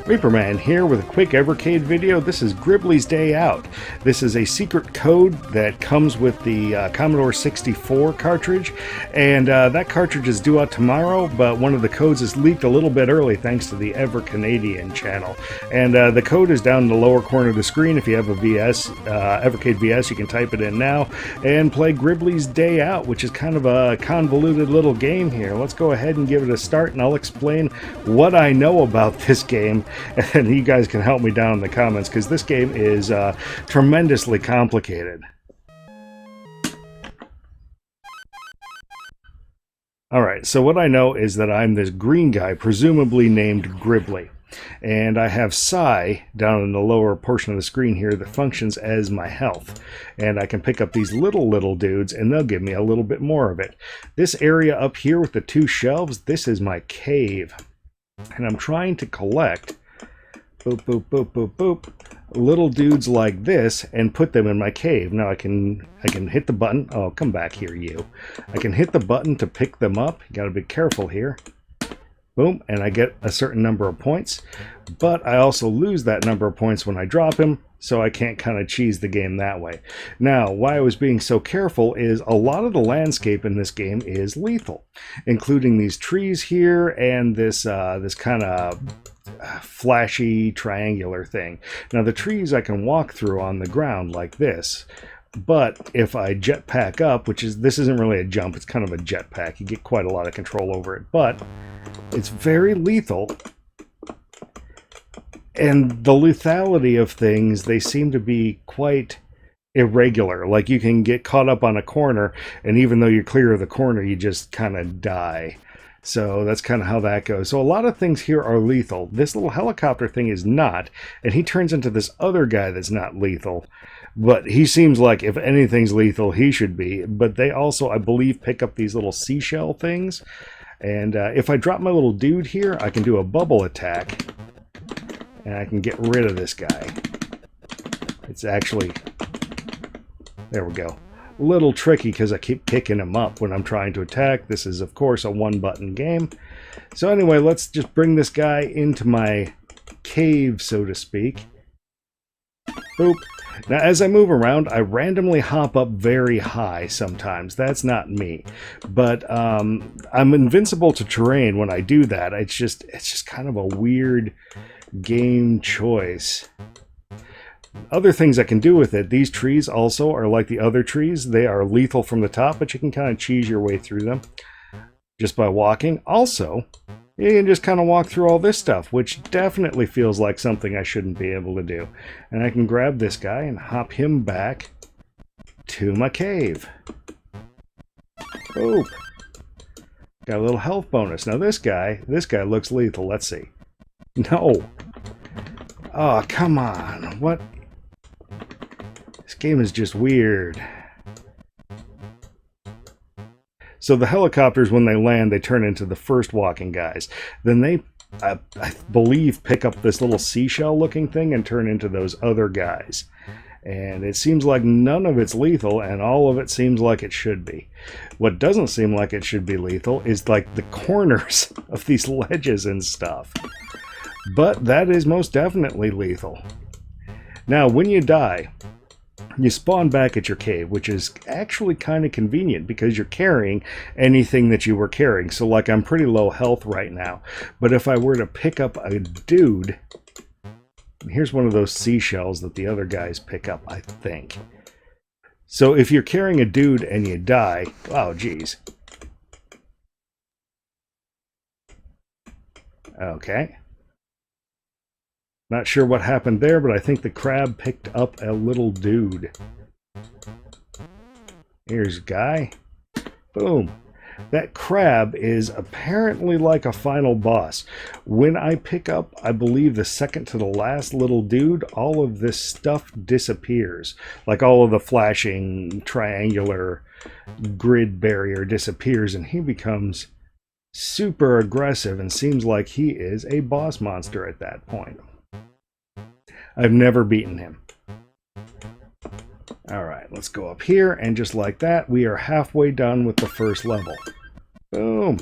Reaperman here with a quick Evercade video. This is Gribbly's Day Out. This is a secret code that comes with the Commodore 64 cartridge, and that cartridge is due out tomorrow, but one of the codes is leaked a little bit early thanks to the Evercanadian channel. And the code is down in the lower corner of the screen. If you have a VS, Evercade VS, you can type it in now and play Gribbly's Day Out, which is kind of a convoluted little game here. Let's go ahead and give it a start, and I'll explain what I know about this game, and you guys can help me down in the comments because this game is tremendously complicated. Alright, so what I know is that I'm this green guy, presumably named Gribbly. And I have psi down in the lower portion of the screen here that functions as my health. And I can pick up these little dudes and they'll give me a little bit more of it. This area up here with the two shelves, this is my cave. And I'm trying to collect boop, boop, boop, boop, boop, little dudes like this and put them in my cave. Now I can hit the button. Oh, come back here, you. I can hit the button to pick them up. You gotta be careful here. Boom, and I get a certain number of points, but I also lose that number of points when I drop him, so I can't kind of cheese the game that way. Now, why I was being so careful is a lot of the landscape in this game is lethal, including these trees here and this this kind of flashy triangular thing. Now, the trees I can walk through on the ground like this, but if I jetpack up, this isn't really a jump, it's kind of a jetpack, you get quite a lot of control over it, but it's very lethal. And the lethality of things, they seem to be quite irregular. Like you can get caught up on a corner, and even though you're clear of the corner, you just kind of die. So that's kind of how that goes. So a lot of things here are lethal. This little helicopter thing is not, and he turns into this other guy that's not lethal. But he seems like if anything's lethal, he should be. But they also, I believe, pick up these little seashell things. And if I drop my little dude here, I can do a bubble attack. And I can get rid of this guy. It's actually... There we go. A little tricky because I keep picking him up when I'm trying to attack. This is, of course, a one-button game. So anyway, let's just bring this guy into my cave, so to speak. Boop. Now, as I move around, I randomly hop up very high sometimes. That's not me. But I'm invincible to terrain when I do that. It's just kind of a weird game choice. Other things I can do with it, these trees also are like the other trees. They are lethal from the top, but you can kind of cheese your way through them just by walking. Also, you can just kind of walk through all this stuff, which definitely feels like something I shouldn't be able to do. And I can grab this guy and hop him back to my cave. Boop. Got a little health bonus. Now this guy looks lethal. Let's see. No. Oh, come on. What? This game is just weird. So the helicopters, when they land, they turn into the first walking guys. Then they, I believe, pick up this little seashell-looking thing and turn into those other guys. And it seems like none of it's lethal, and all of it seems like it should be. What doesn't seem like it should be lethal is like the corners of these ledges and stuff. But that is most definitely lethal. Now, when you die, you spawn back at your cave, which is actually kind of convenient because you're carrying anything that you were carrying. So, like, I'm pretty low health right now. But if I were to pick up a dude, here's one of those seashells that the other guys pick up, I think. So if you're carrying a dude and you die, oh, geez. Okay. Not sure what happened there, but I think the crab picked up a little dude. Here's a guy. Boom. That crab is apparently like a final boss. When I pick up, I believe, the second to the last little dude, all of this stuff disappears. Like all of the flashing triangular grid barrier disappears, and he becomes super aggressive and seems like he is a boss monster at that point. I've never beaten him. Alright, let's go up here, and just like that, we are halfway done with the first level. Boom!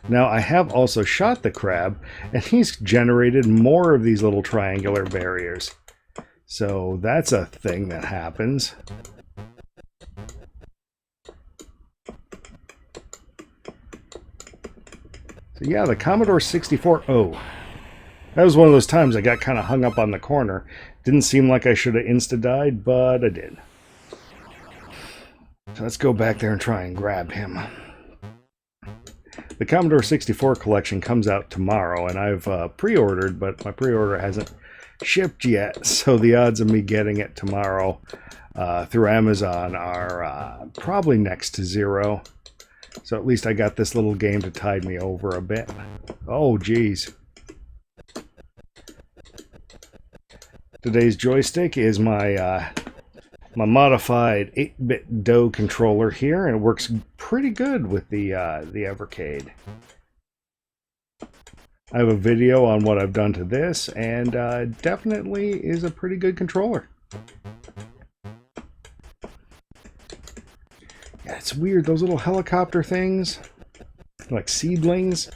Now, I have also shot the crab, and he's generated more of these little triangular barriers. So that's a thing that happens. So yeah, the Commodore 64... Oh, that was one of those times I got kind of hung up on the corner. Didn't seem like I should have insta-died, but I did. So let's go back there and try and grab him. The Commodore 64 collection comes out tomorrow, and I've pre-ordered, but my pre-order hasn't shipped yet, so the odds of me getting it tomorrow through Amazon are probably next to zero. So at least I got this little game to tide me over a bit. Oh, geez. Today's joystick is my my modified 8-bit DOE controller here, and it works pretty good with the Evercade. I have a video on what I've done to this, and definitely is a pretty good controller. Yeah, it's weird, those little helicopter things, like seedlings,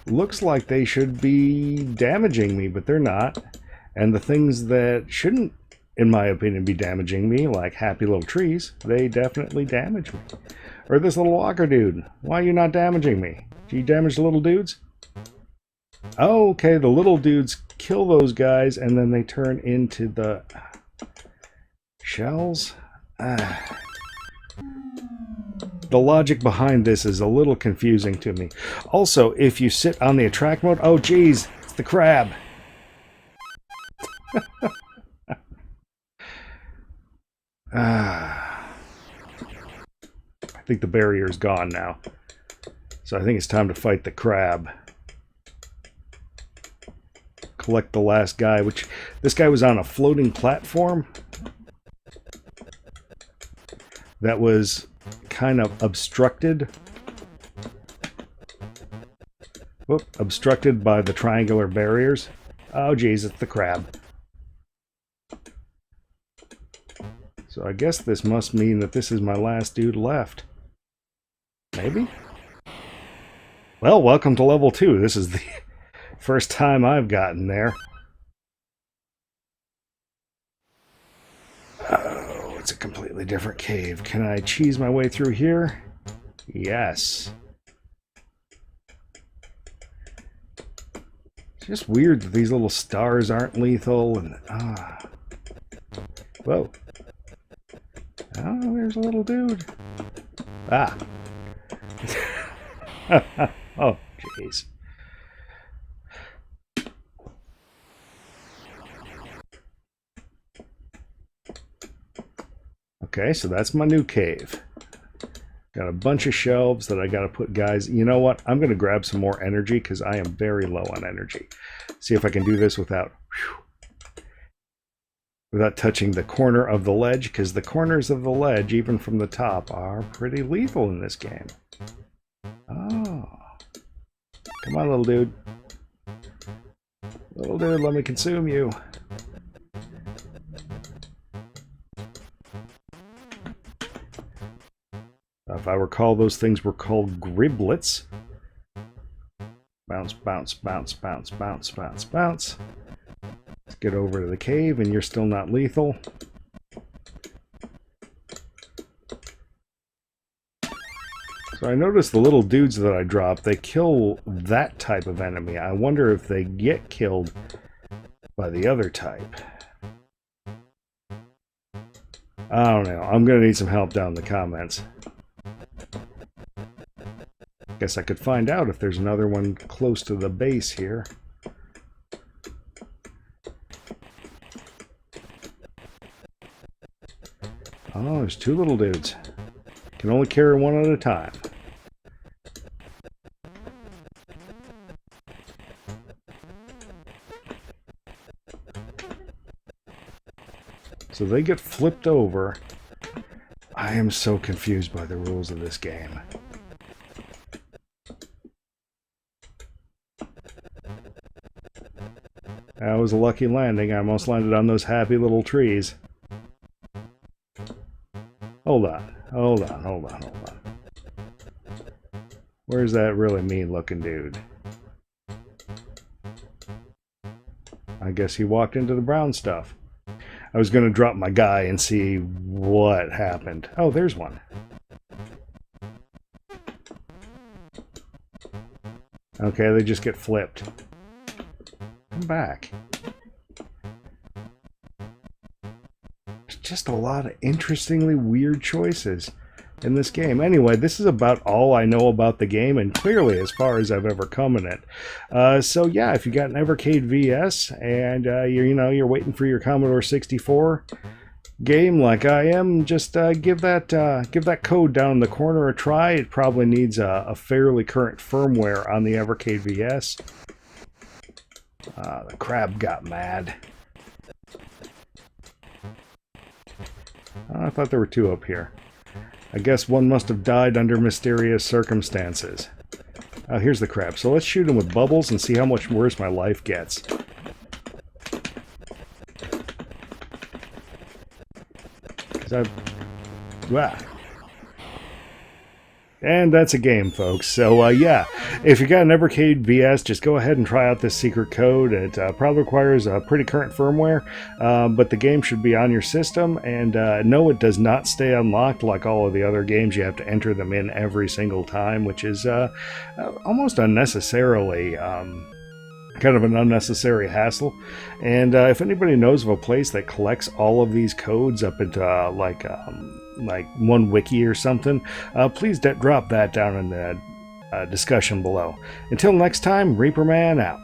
looks like they should be damaging me, but they're not. And the things that shouldn't, in my opinion, be damaging me, like happy little trees, they definitely damage me. Or this little walker dude, why are you not damaging me? Do you damage the little dudes? Oh, okay, the little dudes kill those guys and then they turn into the shells. The logic behind this is a little confusing to me. Also, if you sit on the attract mode, oh geez, it's the crab. I think the barrier's gone now. So I think it's time to fight the crab. Collect the last guy, which this guy was on a floating platform that was kind of obstructed. Whoop, obstructed by the triangular barriers. Oh geez, it's the crab. So I guess this must mean that this is my last dude left. Maybe? Well, welcome to level 2. This is the first time I've gotten there. Oh, it's a completely different cave. Can I cheese my way through here? Yes. It's just weird that these little stars aren't lethal and whoa. Oh, there's a little dude. Ah. Oh, jeez. Okay, so that's my new cave. Got a bunch of shelves that I got to put, guys. You know what? I'm going to grab some more energy because I am very low on energy. See if I can do this without touching the corner of the ledge, because the corners of the ledge, even from the top, are pretty lethal in this game. Oh. Come on, little dude. Little dude, let me consume you. If I recall, those things were called Gribblets. Bounce, bounce, bounce, bounce, bounce, bounce, bounce. Let's get over to the cave, and you're still not lethal. So I noticed the little dudes that I drop, they kill that type of enemy. I wonder if they get killed by the other type. I don't know. I'm going to need some help down in the comments. Guess I could find out if there's another one close to the base here. Oh, there's two little dudes. Can only carry one at a time. So they get flipped over. I am so confused by the rules of this game. That was a lucky landing. I almost landed on those happy little trees. Hold on, hold on, hold on, hold on. Where's that really mean looking dude? I guess he walked into the brown stuff. I was going to drop my guy and see what happened. Oh, there's one. Okay, they just get flipped. I'm back. There's just a lot of interestingly weird choices in this game. Anyway, this is about all I know about the game, and clearly as far as I've ever come in it. So yeah, if you got an Evercade VS and you're waiting for your Commodore 64 game like I am, just give that code down in the corner a try. It probably needs a fairly current firmware on the Evercade VS. The crab got mad. I thought there were two up here. I guess one must have died under mysterious circumstances. Oh, here's the crab. So let's shoot him with bubbles and see how much worse my life gets. Wow. And that's a game, folks. So, yeah, if you got an Evercade VS, just go ahead and try out this secret code. It probably requires a pretty current firmware, but the game should be on your system. And no, it does not stay unlocked like all of the other games. You have to enter them in every single time, which is almost unnecessarily kind of an unnecessary hassle. And if anybody knows of a place that collects all of these codes up into like one wiki or something, please drop that down in the discussion below. Until next time, Reaper Man out.